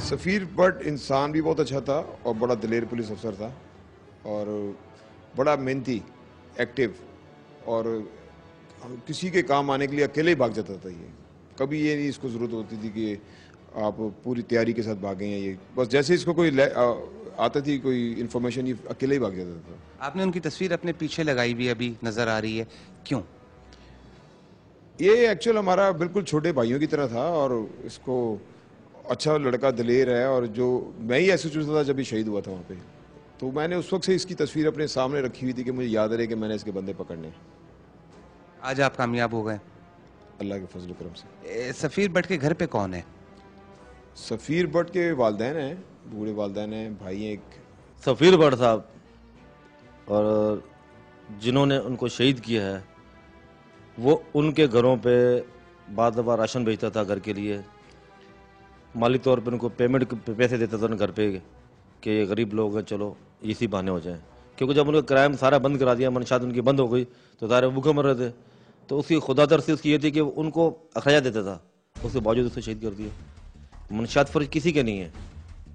सफ़ीर but इंसान भी बहुत अच्छा था और बड़ा दिलेर पुलिस अफसर था और बड़ा मेहनती, एक्टिव और किसी के काम आने के लिए अकेले ही भाग जाता था। ये कभी ये नहीं इसको ज़रूरत होती थी कि आप पूरी तैयारी के साथ भागें या ये बस जैसे इसको कोई आता थी कोई इन्फॉर्मेशन ये अकेले ही भाग जाता था। आपने उनकी तस्वीर अपने पीछे लगाई हुई अभी नज़र आ रही है, क्यों? ये एक्चुअल हमारा बिल्कुल छोटे भाइयों की तरह था और इसको अच्छा लड़का दिलेर है और जो मैं ही ऐसे सोचता था जब ये शहीद हुआ था वहाँ पे, तो मैंने उस वक्त से इसकी तस्वीर अपने सामने रखी हुई थी कि मुझे याद रहे कि मैंने इसके बंदे पकड़ने। आज आप कामयाब हो गए अल्लाह के फजल करम से। सफ़ीर भट्ट के घर पे कौन है? सफ़ीर भट्ट के वालिदैन हैं, बूढ़े वालिदैन हैं, भाई हैं एक। सफ़ीर भट्ट साहब और जिन्होंने उनको शहीद किया है वो उनके घरों पे बाद बार राशन भेजता था घर के लिए, माली तौर पे उनको पेमेंट पैसे देता था घर पे कि ये गरीब लोग हैं चलो इसी बहाने हो जाएं, क्योंकि जब उनका क्राइम सारा बंद करा दिया, मनशात उनकी बंद हो गई तो सारे भूखे मर रहे थे। तो उसकी खुदादर से उसकी ये थी कि उनको अखराजा देता था, उसके बावजूद उसे शहीद कर दिया। मनशात फर्ज किसी के नहीं है,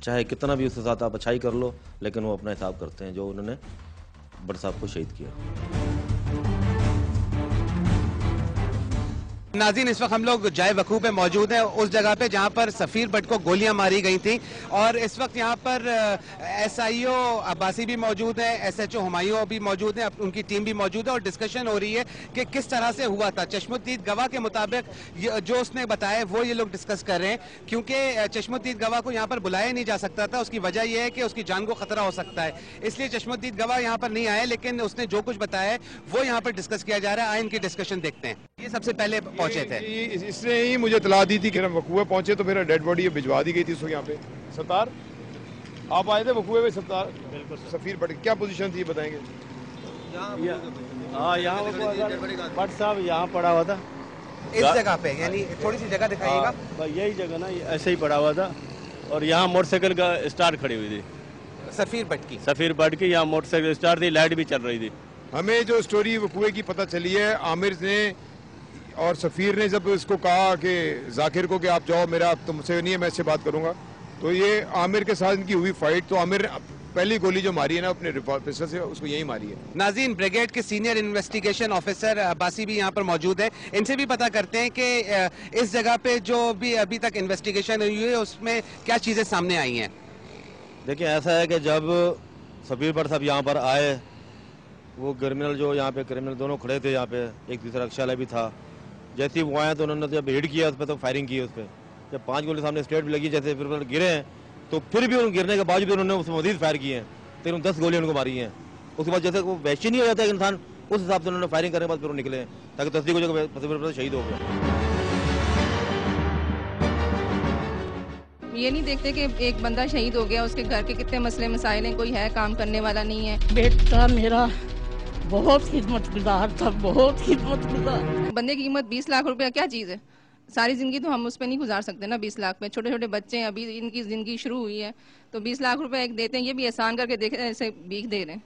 चाहे कितना भी उसके साथ आप अच्छाई कर लो, लेकिन वो अपना हिसाब करते हैं जो उन्होंने भट्ट साहब को शहीद किया। नाज़रीन, इस वक्त हम लोग जाए वकूफ़ में मौजूद हैं, उस जगह पे जहां पर सफ़ीर भट्ट को गोलियां मारी गई थी और इस वक्त यहां पर SIO अब्बासी भी मौजूद है, SHO हुमायूं भी मौजूद है, उनकी टीम भी मौजूद है और डिस्कशन हो रही है कि किस तरह से हुआ था। चश्मुद्दीन गवाह के मुताबिक जो उसने बताया वो ये लोग डिस्कस कर रहे हैं, क्योंकि चश्मुद्दीन गवाह को यहाँ पर बुलाया नहीं जा सकता था। उसकी वजह यह है कि उसकी जान को खतरा हो सकता है, इसलिए चश्मुद्दीन गवाह यहाँ पर नहीं आए, लेकिन उसने जो कुछ बताया है वो यहाँ पर डिस्कस किया जा रहा है। आए इनकी डिस्कशन देखते हैं। ये सबसे पहले पहुंचे थे, इसने ही मुझे इतला दी थी कि हम वकूए पहुंचे तो मेरा डेड बॉडी भिजवा दी गई थी इसको यहाँ पे। सरदार आप आए थे वकूए में सरदार? बिल्कुल। सफ़ीर भट्ट क्या पोजीशन थी बताएंगे? हाँ, यहाँ भट्ट साहब यहाँ पड़ा हुआ था इस जगह पे, यानी थोड़ी सी जगह दिखाइएगा। यही जगह ना, ऐसे ही पड़ा हुआ था और यहाँ मोटरसाइकिल का स्टार्ट खड़ी हुई थी सफ़ीर भट्ट की। सफ़ीर भट्ट की यहाँ मोटरसाइकिल स्टार्ट थी, लाइट भी चल रही थी। हमें जो स्टोरी वकूए की पता चली है, आमिर ने और सफ़ीर ने जब इसको कहा कि जाकिर को कि आप जाओ, मेरा तुमसे नहीं है, मैं इससे बात करूंगा, तो ये आमिर के साथ इनकी हुई फाइट, तो आमिर ने पहली गोली जो मारी है ना अपने पिस्टल से उसको यही मारी है। नाज़रीन, ब्रिगेड के सीनियर इन्वेस्टिगेशन ऑफिसर अब्बासी भी यहाँ पर मौजूद है, इनसे भी पता करते हैं कि इस जगह पे जो भी अभी तक इन्वेस्टिगेशन हुई है उसमें क्या चीज़ें सामने आई हैं। देखिए ऐसा है कि जब सफ़ीर भट्ट साहब यहाँ पर आए, वो क्रिमिनल जो यहाँ पे क्रिमिनल दोनों खड़े थे, यहाँ पे एक दूसरा रक्षा भी था, जैसे ही वो आया तो उन्होंने जब हिट किया उस पर तो फायरिंग की उस पर, जब 5 गोली सामने स्ट्रेट भी लगी, जैसे फिर गिरे हैं तो फिर भी उन गिरने के बावजूद उन्होंने उसमें मजीद फायर किए हैं, फिर 10 गोली उनको मारी हैं। उसके बाद जैसे वो वैसे नहीं हो जाता है इंसान, उस हिसाब से उन्होंने फायरिंग करने के बाद फिर वो निकले ताकि तस्दीक हो जाए शहीद हो गए। ये नहीं देखते कि एक बंदा शहीद हो गया, उसके घर के कितने मसले मसाइल हैं, कोई है काम करने वाला नहीं है। बेटा मेरा बहुत खिदमतगार था, बहुत खिदमतगार। बंदे की कीमत 20 लाख रुपया क्या चीज़ है? सारी ज़िंदगी तो हम उस पर नहीं गुजार सकते ना 20 लाख पे। छोटे छोटे बच्चे हैं, अभी इनकी ज़िंदगी शुरू हुई है, तो 20 लाख रुपए एक देते हैं, ये भी एहसान करके देख ऐसे भीख दे रहे हैं।